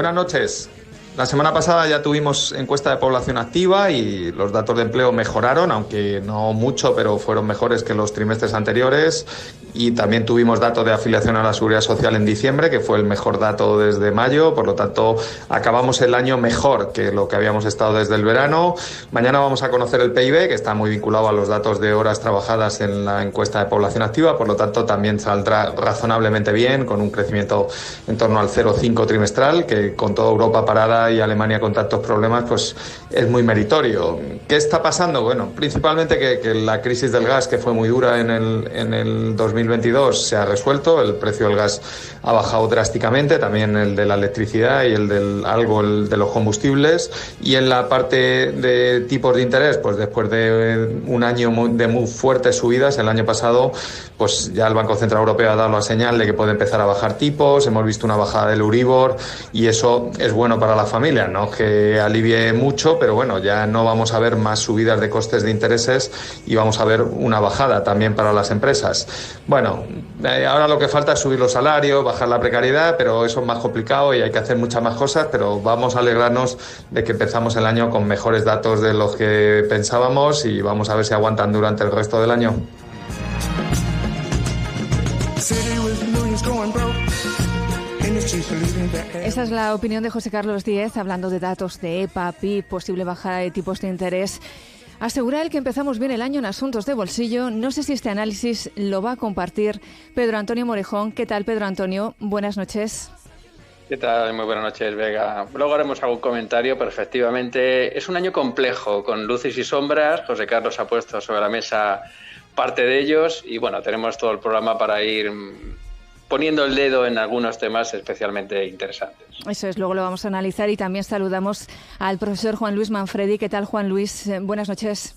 Buenas noches. La semana pasada ya tuvimos encuesta de población activa y los datos de empleo mejoraron, aunque no mucho, pero fueron mejores que los trimestres anteriores. Y también tuvimos datos de afiliación a la Seguridad Social en diciembre, que fue el mejor dato desde mayo. Por lo tanto, acabamos el año mejor que lo que habíamos estado desde el verano. Mañana vamos a conocer el PIB, que está muy vinculado a los datos de horas trabajadas en la encuesta de población activa. Por lo tanto, también saldrá razonablemente bien, con un crecimiento en torno al 0,5 trimestral, que con toda Europa parada y Alemania con tantos problemas, pues es muy meritorio. ¿Qué está pasando? Bueno, principalmente que la crisis del gas, que fue muy dura en el 2022, se ha resuelto. El precio del gas ha bajado drásticamente, también el de la electricidad y el de los combustibles. Y en la parte de tipos de interés, pues después de un año de muy fuertes subidas, el año pasado, pues ya el Banco Central Europeo ha dado la señal de que puede empezar a bajar tipos. Hemos visto una bajada del Euribor y eso es bueno para la familia, no que alivie mucho, pero bueno, ya no vamos a ver más subidas de costes de intereses y vamos a ver una bajada también para las empresas. Bueno, ahora lo que falta es subir los salarios, bajar la precariedad, pero eso es más complicado y hay que hacer muchas más cosas, pero vamos a alegrarnos de que empezamos el año con mejores datos de los que pensábamos y vamos a ver si aguantan durante el resto del año. Esa es la opinión de José Carlos Díez, hablando de datos de EPA, PIB, posible bajada de tipos de interés. Asegura él que empezamos bien el año en asuntos de bolsillo. No sé si este análisis lo va a compartir Pedro Antonio Morejón. ¿Qué tal, Pedro Antonio? Buenas noches. ¿Qué tal? Muy buenas noches, Vega. Luego haremos algún comentario, pero efectivamente es un año complejo, con luces y sombras. José Carlos ha puesto sobre la mesa parte de ellos y bueno, tenemos todo el programa para ir poniendo el dedo en algunos temas especialmente interesantes. Eso es, luego lo vamos a analizar y también saludamos al profesor Juan Luis Manfredi. ¿Qué tal, Juan Luis? Buenas noches.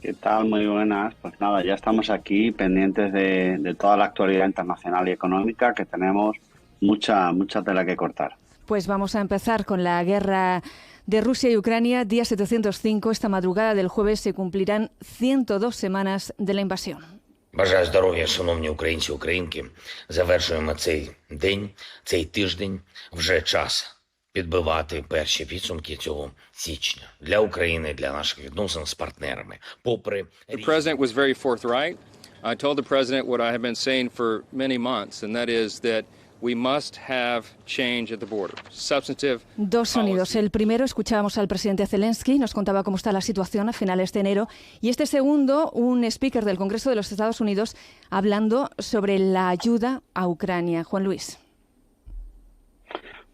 ¿Qué tal? Muy buenas. Pues nada, ya estamos aquí pendientes de toda la actualidad internacional y económica, que tenemos mucha tela que cortar. Pues vamos a empezar con la guerra de Rusia y Ucrania, día 705. Esta madrugada del jueves se cumplirán 102 semanas de la invasión. Бажаю здоров'я, шановні українці, українки. Завершуємо цей день, цей тиждень. Вже час підбивати перші підсумки цього січня для України, для наших відносин з партнерами. The president was very forthright. I told the president what I have been saying for many months, and that is that we must have change at the border. Substantive. Dos sonidos. El primero, escuchábamos al presidente Zelensky, nos contaba cómo está la situación a finales de enero. Y este segundo, un speaker del Congreso de los Estados Unidos hablando sobre la ayuda a Ucrania. Juan Luis.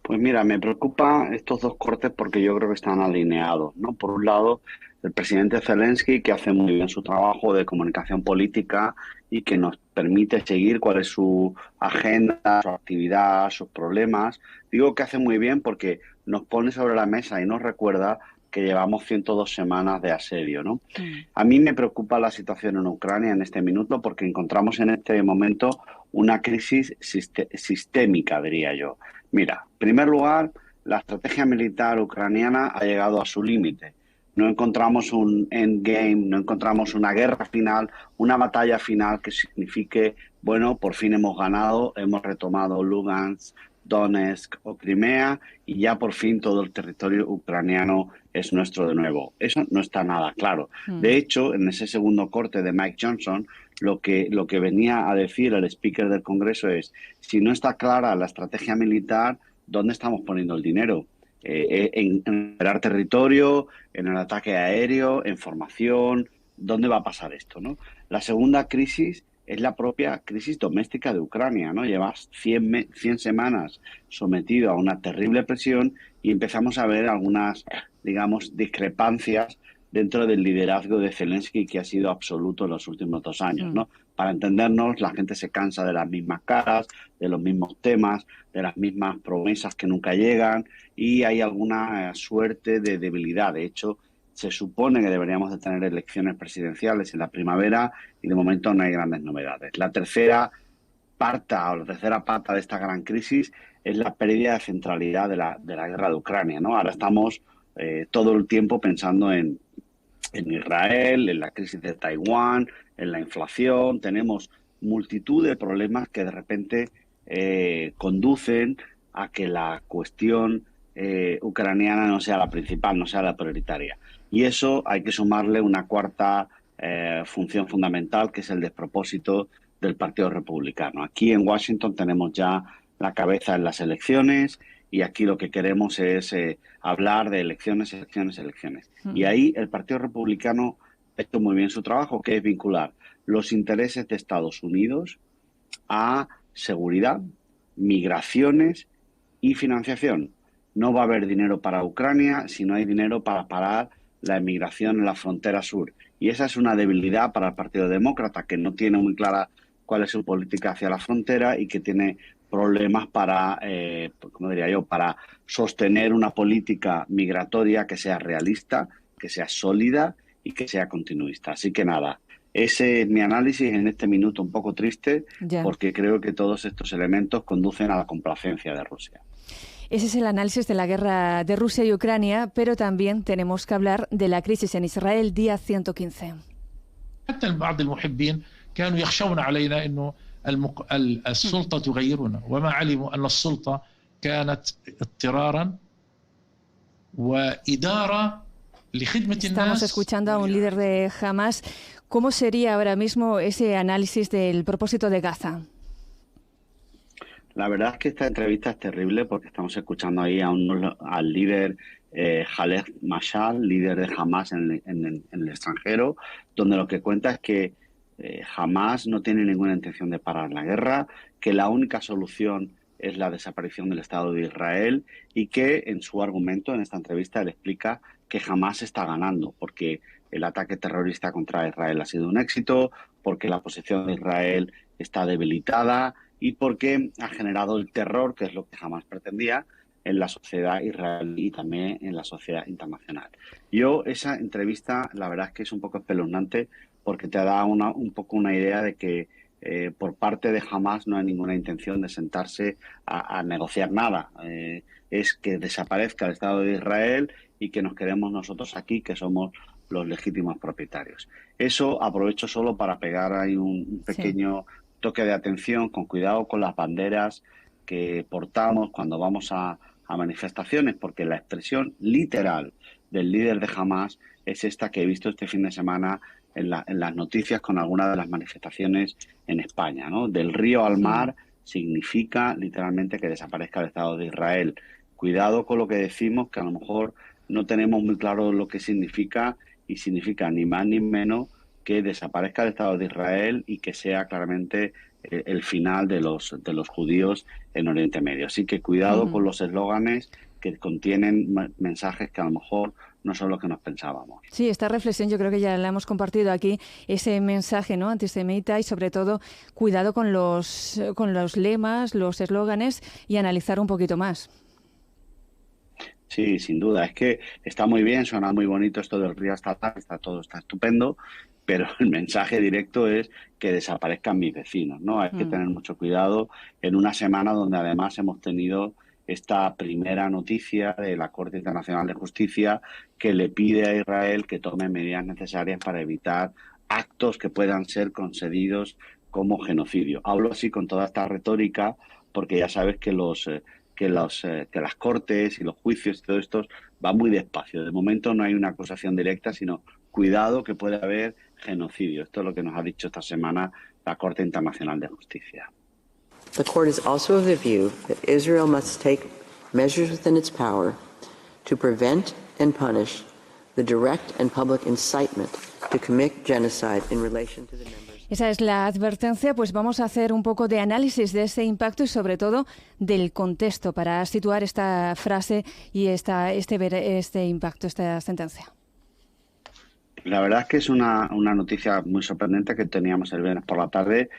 Pues mira, me preocupa estos dos cortes porque yo creo que están alineados, ¿no? Por un lado, el presidente Zelensky, que hace muy bien su trabajo de comunicación política y que nos permite seguir cuál es su agenda, su actividad, sus problemas. Digo que hace muy bien porque nos pone sobre la mesa y nos recuerda que llevamos 102 semanas de asedio, ¿no? A mí me preocupa la situación en Ucrania en este minuto porque encontramos en este momento una crisis sistémica, diría yo. Mira, en primer lugar, la estrategia militar ucraniana ha llegado a su límite. No encontramos un endgame, no encontramos una guerra final, una batalla final que signifique, bueno, por fin hemos ganado, hemos retomado Lugansk, Donetsk o Crimea y ya por fin todo el territorio ucraniano es nuestro de nuevo. Eso no está nada claro. De hecho, en ese segundo corte de Mike Johnson, lo que venía a decir el speaker del Congreso es, si no está clara la estrategia militar, ¿dónde estamos poniendo el dinero? En recuperar territorio, en el ataque aéreo, en formación. ¿Dónde va a pasar esto, no? La segunda crisis es la propia crisis doméstica de Ucrania, ¿no? Llevas 100 semanas sometido a una terrible presión y empezamos a ver algunas, digamos, discrepancias dentro del liderazgo de Zelensky, que ha sido absoluto en los últimos 2 años, ¿no? Para entendernos, la gente se cansa de las mismas caras, de los mismos temas, de las mismas promesas que nunca llegan y hay alguna suerte de debilidad. De hecho, se supone que deberíamos de tener elecciones presidenciales en la primavera y de momento no hay grandes novedades. La tercera pata de esta gran crisis es la pérdida de centralidad de la guerra de Ucrania, ¿no? Ahora estamos todo el tiempo pensando en Israel, en la crisis de Taiwán, en la inflación. Tenemos multitud de problemas que de repente conducen a que la cuestión ucraniana no sea la principal, no sea la prioritaria. Y eso hay que sumarle una cuarta función fundamental, que es el despropósito del Partido Republicano. Aquí en Washington tenemos ya la cabeza en las elecciones y aquí lo que queremos es hablar de elecciones. Y ahí el Partido Republicano ha hecho muy bien su trabajo, que es vincular los intereses de Estados Unidos a seguridad, migraciones y financiación. No va a haber dinero para Ucrania si no hay dinero para parar la emigración en la frontera sur. Y esa es una debilidad para el Partido Demócrata, que no tiene muy clara cuál es su política hacia la frontera y que tiene problemas para, para sostener una política migratoria que sea realista, que sea sólida y que sea continuista. Así que nada, ese es mi análisis en este minuto un poco triste, porque creo que todos estos elementos conducen a la complacencia de Rusia. Ese es el análisis de la guerra de Rusia y Ucrania, pero también tenemos que hablar de la crisis en Israel, día 115. بعض المحبين كانوا يخشون علينا إنه السلطة تغيرنا وما علموا أن السلطة كانت اضطرارا وإدارة لخدمة الناس. Estamos escuchando a un líder de Hamas. ¿Cómo sería ahora mismo ese análisis del propósito de Gaza? La verdad es que esta entrevista es terrible porque estamos escuchando ahí al líder Khaled Mashal, líder de Hamas en el extranjero, donde lo que cuenta es que Hamas no tiene ninguna intención de parar la guerra, que la única solución es la desaparición del Estado de Israel y que en su argumento, en esta entrevista, él explica que Hamas está ganando porque el ataque terrorista contra Israel ha sido un éxito, porque la posición de Israel está debilitada y porque ha generado el terror, que es lo que jamás pretendía, en la sociedad israelí y también en la sociedad internacional. Yo, esa entrevista, la verdad es que es un poco espeluznante porque te da un poco una idea de que por parte de Hamas no hay ninguna intención de sentarse a negociar nada. Es que desaparezca el Estado de Israel y que nos quedemos nosotros aquí, que somos los legítimos propietarios. Eso aprovecho solo para pegar ahí un pequeño toque de atención, con cuidado con las banderas que portamos cuando vamos a manifestaciones, porque la expresión literal del líder de Hamas es esta que he visto este fin de semana en las noticias con algunas de las manifestaciones en España, ¿no? Del río al mar significa literalmente que desaparezca el Estado de Israel. Cuidado con lo que decimos, que a lo mejor no tenemos muy claro lo que significa, y significa ni más ni menos que desaparezca el Estado de Israel y que sea claramente el final de los judíos en Oriente Medio. Así que cuidado con los eslóganes que contienen mensajes que a lo mejor no son lo que nos pensábamos. Sí, esta reflexión yo creo que ya la hemos compartido aquí, ese mensaje, ¿no?, antisemita, y sobre todo cuidado con los lemas, los eslóganes, y analizar un poquito más. Sí, sin duda. Es que está muy bien, suena muy bonito esto del río hasta acá, todo está estupendo, pero el mensaje directo es que desaparezcan mis vecinos, ¿no? Hay que tener mucho cuidado en una semana donde además hemos tenido esta primera noticia de la Corte Internacional de Justicia que le pide a Israel que tome medidas necesarias para evitar actos que puedan ser concedidos como genocidio. Hablo así con toda esta retórica porque ya sabes que las cortes y los juicios y todo esto va muy despacio. De momento no hay una acusación directa, sino cuidado que puede haber genocidio. Esto es lo que nos ha dicho esta semana la Corte Internacional de Justicia. The court is also of the view that Israel must take measures within its power to prevent and punish the direct and public incitement to commit genocide in relation to the members. Esa es la advertencia, pues vamos a hacer un poco de análisis de ese impacto y sobre todo del contexto para situar esta frase y este impacto, esta sentencia. La verdad es que es una noticia muy sorprendente que teníamos el viernes por la tarde,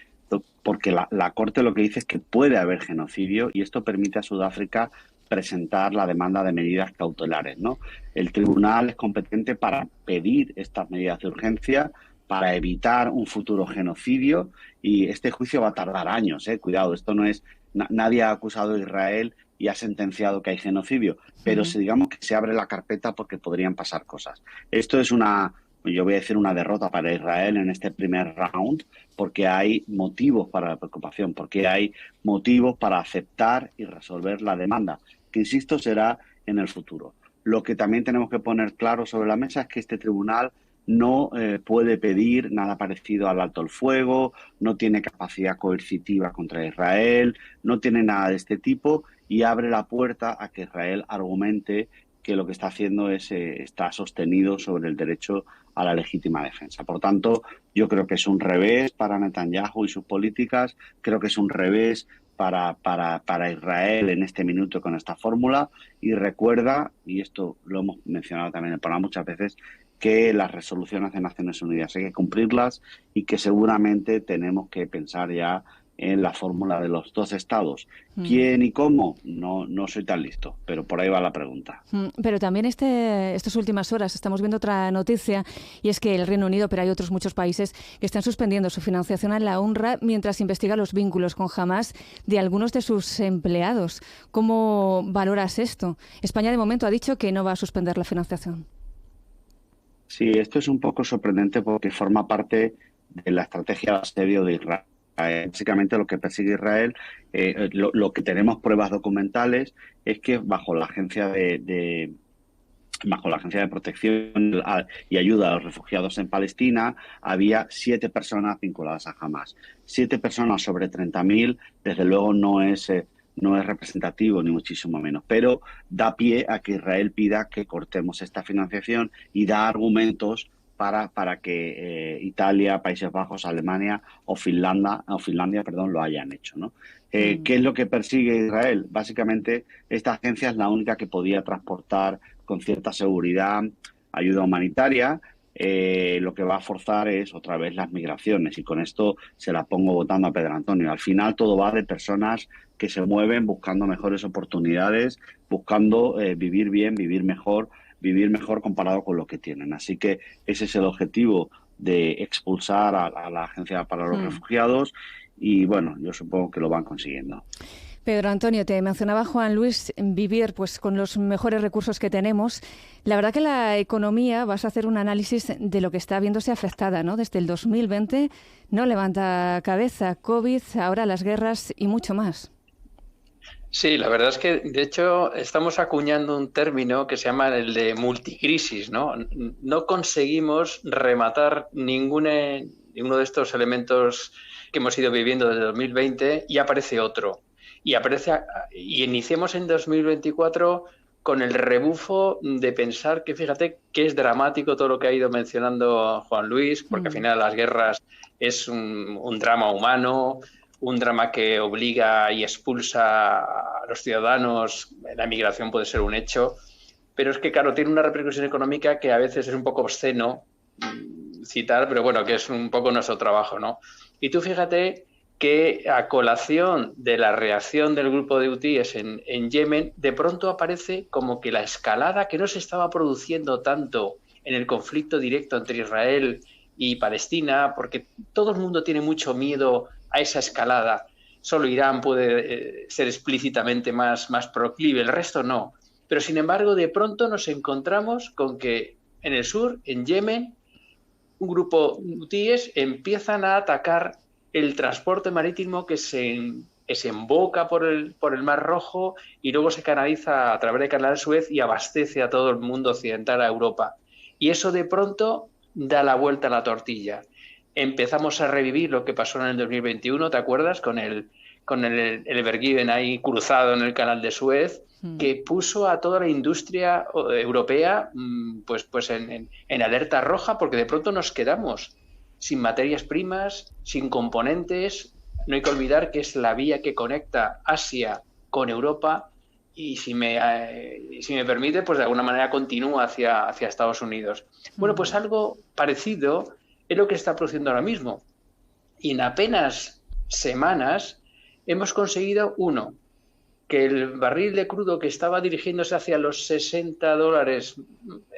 porque la Corte lo que dice es que puede haber genocidio y esto permite a Sudáfrica presentar la demanda de medidas cautelares, ¿no? El tribunal es competente para pedir estas medidas de urgencia para evitar un futuro genocidio y este juicio va a tardar años, Cuidado, esto no es... Nadie ha acusado a Israel y ha sentenciado que hay genocidio, pero digamos que se abre la carpeta porque podrían pasar cosas. Esto es una yo voy a decir una derrota para Israel en este primer round, porque hay motivos para la preocupación, porque hay motivos para aceptar y resolver la demanda, que insisto será en el futuro. Lo que también tenemos que poner claro sobre la mesa es que este tribunal no puede pedir nada parecido al alto el fuego, no tiene capacidad coercitiva contra Israel, no tiene nada de este tipo y abre la puerta a que Israel argumente que lo que está haciendo es está sostenido sobre el derecho a la legítima defensa. Por tanto, yo creo que es un revés para Netanyahu y sus políticas, creo que es un revés para Israel en este minuto con esta fórmula y recuerda, y esto lo hemos mencionado también en el programa muchas veces, que las resoluciones de Naciones Unidas hay que cumplirlas y que seguramente tenemos que pensar ya en la fórmula de los dos estados. ¿Quién y cómo? No soy tan listo, pero por ahí va la pregunta. Pero también estas últimas horas estamos viendo otra noticia y es que el Reino Unido, pero hay otros muchos países que están suspendiendo su financiación a la UNRWA mientras investiga los vínculos con Hamás de algunos de sus empleados. ¿Cómo valoras esto? España de momento ha dicho que no va a suspender la financiación. Sí, esto es un poco sorprendente porque forma parte de la estrategia de asedio de Israel. Básicamente lo que persigue Israel, lo que tenemos pruebas documentales es que bajo la agencia de protección y ayuda a los refugiados en Palestina había 7 personas vinculadas a Hamás. 7 personas sobre 30.000, desde luego no es representativo ni muchísimo menos, pero da pie a que Israel pida que cortemos esta financiación y da argumentos para que Italia, Países Bajos, Alemania o Finlandia, lo hayan hecho, ¿no? ¿Qué es lo que persigue Israel? Básicamente, esta agencia es la única que podía transportar con cierta seguridad ayuda humanitaria. Lo que va a forzar es otra vez las migraciones y con esto se la pongo votando a Pedro Antonio. Al final todo va de personas que se mueven buscando mejores oportunidades, buscando vivir bien, vivir mejor comparado con lo que tienen. Así que ese es el objetivo de expulsar a la Agencia para los Refugiados y bueno, yo supongo que lo van consiguiendo. Pedro Antonio, te mencionaba Juan Luis, vivir pues con los mejores recursos que tenemos. La verdad que la economía, vas a hacer un análisis de lo que está viéndose afectada, ¿no? Desde el 2020 no levanta cabeza, COVID, ahora las guerras y mucho más. Sí, la verdad es que, de hecho, estamos acuñando un término que se llama el de multicrisis, ¿no? No conseguimos rematar ninguno de estos elementos que hemos ido viviendo desde 2020 y aparece otro. Y iniciemos en 2024 con el rebufo de pensar que, fíjate, que es dramático todo lo que ha ido mencionando Juan Luis, porque al final las guerras es un drama humano, un drama que obliga y expulsa a los ciudadanos, la migración puede ser un hecho, pero es que, claro, tiene una repercusión económica que a veces es un poco obsceno citar, pero bueno, que es un poco nuestro trabajo, ¿no? Y tú fíjate que a colación de la reacción del grupo de hutíes en Yemen, de pronto aparece como que la escalada que no se estaba produciendo tanto en el conflicto directo entre Israel y Palestina, porque todo el mundo tiene mucho miedo a esa escalada. Solo Irán puede ser explícitamente más proclive, el resto no. Pero sin embargo, de pronto nos encontramos con que en el sur, en Yemen, un grupo hutíes empiezan a atacar el transporte marítimo que se emboca por el Mar Rojo y luego se canaliza a través del Canal de Suez y abastece a todo el mundo occidental, a Europa. Y eso de pronto da la vuelta a la tortilla. Empezamos a revivir lo que pasó en el 2021, ¿te acuerdas? Con el Ever Given ahí cruzado en el Canal de Suez, que puso a toda la industria europea pues en alerta roja, porque de pronto nos quedamos sin materias primas, sin componentes. No hay que olvidar que es la vía que conecta Asia con Europa y si me permite, pues de alguna manera continúa hacia Estados Unidos. Bueno, pues algo parecido es lo que está produciendo ahora mismo. Y en apenas semanas hemos conseguido, que el barril de crudo que estaba dirigiéndose hacia los $60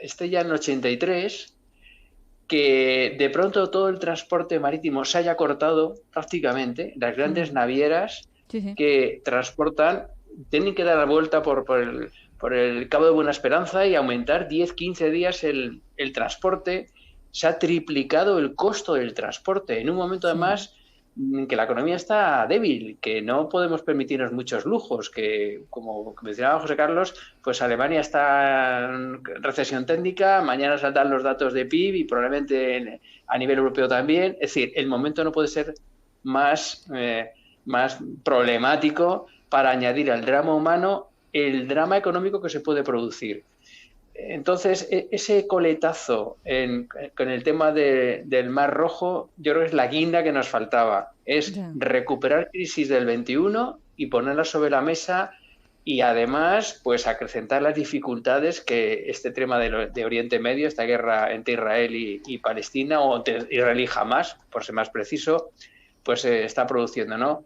esté ya en 83, que de pronto todo el transporte marítimo se haya cortado prácticamente. Las grandes navieras que transportan tienen que dar la vuelta por el Cabo de Buena Esperanza y aumentar 10-15 días el transporte. se ha triplicado el costo del transporte en un momento además que la economía está débil, que no podemos permitirnos muchos lujos, que como mencionaba José Carlos, pues Alemania está en recesión técnica, mañana saltan los datos de PIB y probablemente a nivel europeo también. Es decir, el momento no puede ser más problemático para añadir al drama humano el drama económico que se puede producir. Entonces, ese coletazo con el tema del Mar Rojo, yo creo que es la guinda que nos faltaba. Es recuperar crisis del 21 y ponerla sobre la mesa y además, pues acrecentar las dificultades que este tema de Oriente Medio, esta guerra entre Israel y Palestina, o entre Israel y Hamás, por ser más preciso, pues está produciendo, ¿no?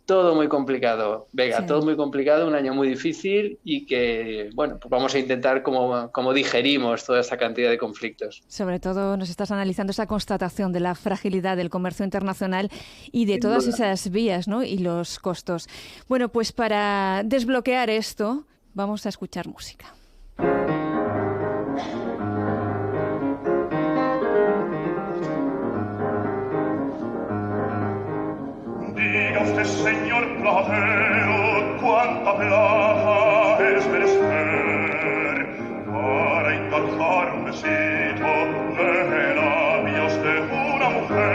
Todo muy complicado, Vega, todo muy complicado, un año muy difícil y que, bueno, pues vamos a intentar cómo digerimos toda esta cantidad de conflictos. Sobre todo nos estás analizando esa constatación de la fragilidad del comercio internacional y de todas esas vías, ¿no? Y los costos. Bueno, pues para desbloquear esto, vamos a escuchar música. Diga usted, señor platero, cuánta plata es menester para engarzar un besito de labios de una mujer.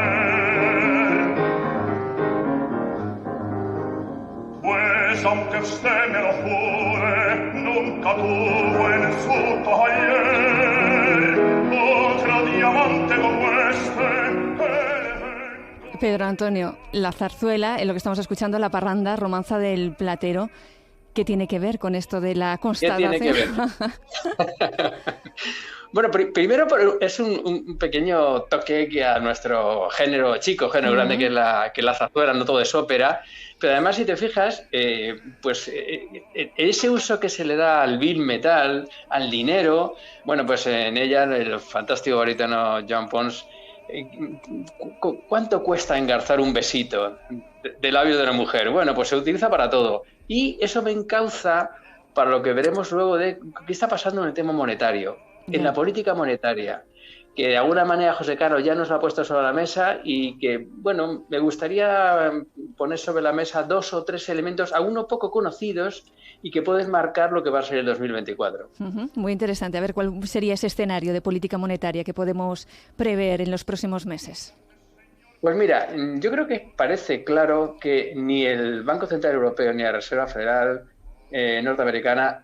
Pues aunque usted me lo jure, nunca tuvo en su taller otro diamante como este. Pedro Antonio, la zarzuela, en lo que estamos escuchando, la parranda, romanza del platero, ¿qué tiene que ver con esto de la constatación? ¿Qué tiene que ver? Bueno, primero es un pequeño toque que a nuestro género grande, que es la zarzuela, no todo es ópera, pero además, si te fijas, pues ese uso que se le da al bill metal, al dinero, bueno, pues en ella el fantástico barítono Joan Pons, ¿cuánto cuesta engarzar un besito de labio de una mujer? Bueno, pues se utiliza para todo. Y eso me encauza para lo que veremos luego de qué está pasando en el tema monetario, en la política monetaria, que de alguna manera José Carlos ya nos lo ha puesto sobre la mesa y que, bueno, me gustaría poner sobre la mesa 2 o 3 elementos, algunos poco conocidos y que pueden marcar lo que va a ser el 2024. Muy interesante. A ver, ¿cuál sería ese escenario de política monetaria que podemos prever en los próximos meses? Pues mira, yo creo que parece claro que ni el Banco Central Europeo ni la Reserva Federal norteamericana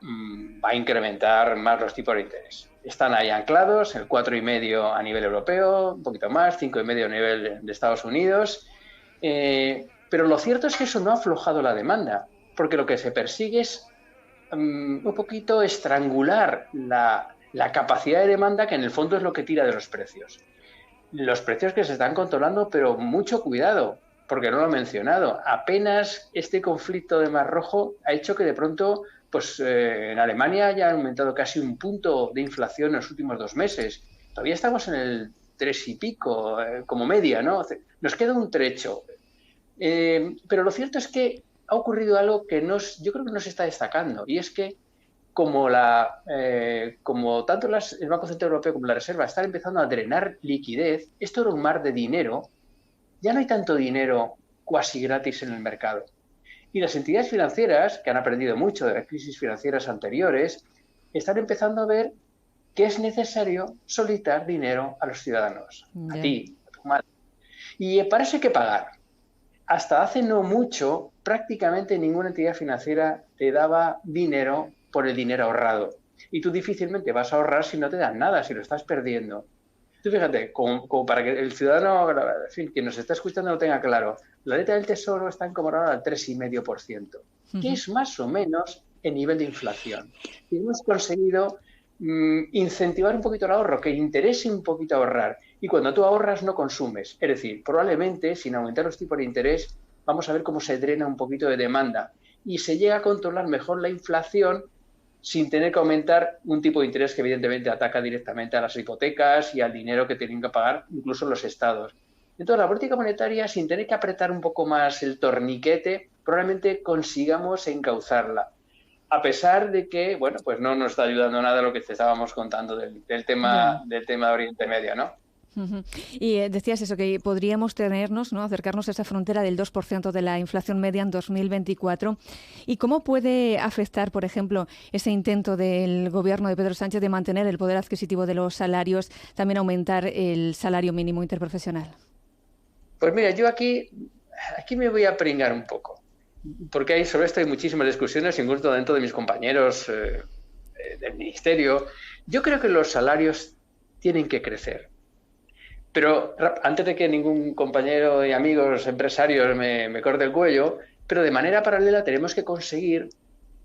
va a incrementar más los tipos de interés. Están ahí anclados, el 4,5 a nivel europeo, un poquito más, 5,5 a nivel de Estados Unidos. Pero lo cierto es que eso no ha aflojado la demanda, porque lo que se persigue es un poquito estrangular la capacidad de demanda, que en el fondo es lo que tira de los precios. Los precios que se están controlando, pero mucho cuidado, porque no lo he mencionado. Apenas este conflicto de Mar Rojo ha hecho que de pronto, pues en Alemania haya aumentado casi 1 punto de inflación en los últimos 2 meses. Todavía estamos en el 3 y pico, como media, ¿no? Nos queda un trecho. Pero lo cierto es que ha ocurrido algo que yo creo que no se está destacando, y es que como tanto el Banco Central Europeo como la Reserva están empezando a drenar liquidez, esto era un mar de dinero, ya no hay tanto dinero cuasi gratis en el mercado. Y las entidades financieras, que han aprendido mucho de las crisis financieras anteriores, están empezando a ver que es necesario solicitar dinero a los ciudadanos, a ti, a tu madre. Y para eso hay que pagar. Hasta hace no mucho, prácticamente ninguna entidad financiera te daba dinero por el dinero ahorrado. Y tú difícilmente vas a ahorrar si no te dan nada, si lo estás perdiendo. Tú fíjate, como para que el ciudadano, en fin, quien nos está escuchando lo tenga claro, la letra del Tesoro está encomorada al 3,5%, que es más o menos el nivel de inflación. Y hemos conseguido incentivar un poquito el ahorro, que interese un poquito ahorrar. Y cuando tú ahorras no consumes. Es decir, probablemente sin aumentar los tipos de interés vamos a ver cómo se drena un poquito de demanda y se llega a controlar mejor la inflación sin tener que aumentar un tipo de interés que evidentemente ataca directamente a las hipotecas y al dinero que tienen que pagar incluso los estados. Entonces la política monetaria, sin tener que apretar un poco más el torniquete, probablemente consigamos encauzarla. A pesar de que, pues no nos está ayudando nada lo que te estábamos contando del tema de Oriente Medio, ¿no? Y decías eso, que podríamos acercarnos a esa frontera del 2% de la inflación media en 2024. ¿Y cómo puede afectar, por ejemplo, ese intento del gobierno de Pedro Sánchez de mantener el poder adquisitivo de los salarios, también aumentar el salario mínimo interprofesional? Pues mira, yo aquí me voy a pringar un poco, porque sobre esto hay muchísimas discusiones, incluso dentro de mis compañeros del ministerio. Yo creo que los salarios tienen que crecer. Pero antes de que ningún compañero y amigos empresarios me corte el cuello, pero de manera paralela tenemos que conseguir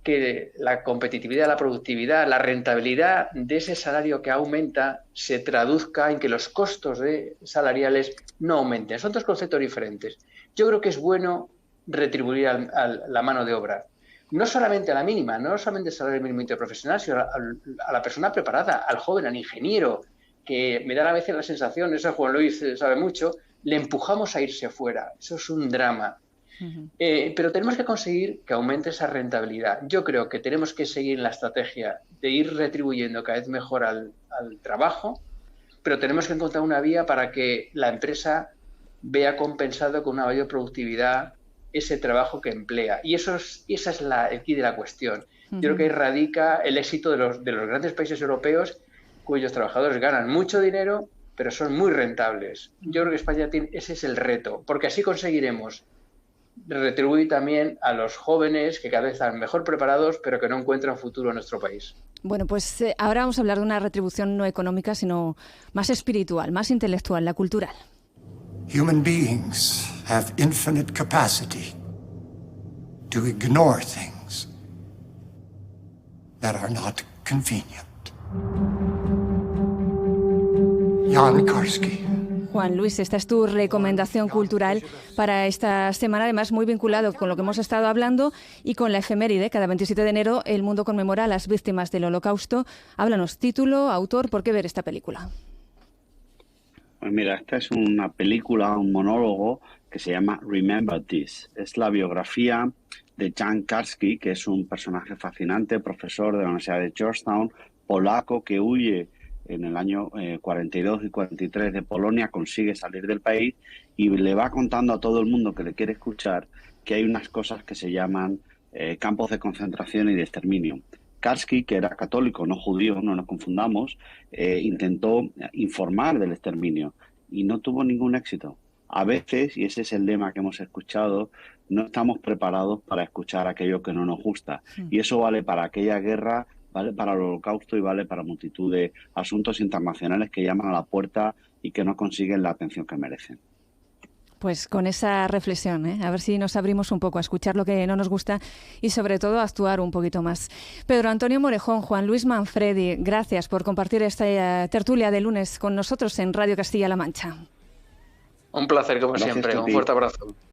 que la competitividad, la productividad, la rentabilidad de ese salario que aumenta se traduzca en que los costos salariales no aumenten. Son dos conceptos diferentes. Yo creo que es bueno retribuir a la mano de obra. No solamente a la mínima, no solamente al salario mínimo interprofesional, sino a la persona preparada, al joven, al ingeniero, que me da a veces la sensación, eso Juan Luis sabe mucho, le empujamos a irse fuera. Eso es un drama. Pero tenemos que conseguir que aumente esa rentabilidad. Yo creo que tenemos que seguir la estrategia de ir retribuyendo cada vez mejor al trabajo, pero tenemos que encontrar una vía para que la empresa vea compensado con una mayor productividad ese trabajo que emplea. Y esa es el quid de la cuestión. Yo creo que ahí radica el éxito de los grandes países europeos cuyos trabajadores ganan mucho dinero, pero son muy rentables. Yo creo que España ese es el reto, porque así conseguiremos retribuir también a los jóvenes que cada vez están mejor preparados, pero que no encuentran futuro en nuestro país. Bueno, pues ahora vamos a hablar de una retribución no económica, sino más espiritual, más intelectual, la cultural. Human beings have infinite capacity to ignore things that are not convenient. Jan Karski. Juan Luis, esta es tu recomendación cultural para esta semana, además muy vinculado con lo que hemos estado hablando y con la efeméride. Cada 27 de enero el mundo conmemora a las víctimas del Holocausto. Háblanos, título, autor, ¿por qué ver esta película? Pues mira, esta es una película, un monólogo que se llama Remember This. Es la biografía de Jan Karski, que es un personaje fascinante, profesor de la Universidad de Georgetown, polaco que huye en el año 42 y 43 de Polonia, consigue salir del país y le va contando a todo el mundo que le quiere escuchar que hay unas cosas que se llaman campos de concentración y de exterminio. Karski, que era católico, no judío, no nos confundamos, intentó informar del exterminio y no tuvo ningún éxito. A veces, y ese es el lema que hemos escuchado, no estamos preparados para escuchar aquello que no nos gusta. Y eso vale para aquella guerra, vale para el Holocausto y vale para multitud de asuntos internacionales que llaman a la puerta y que no consiguen la atención que merecen. Pues con esa reflexión, a ver si nos abrimos un poco a escuchar lo que no nos gusta y sobre todo a actuar un poquito más. Pedro Antonio Morejón, Juan Luis Manfredi, gracias por compartir esta tertulia de lunes con nosotros en Radio Castilla-La Mancha. Un placer, como siempre. Un fuerte abrazo.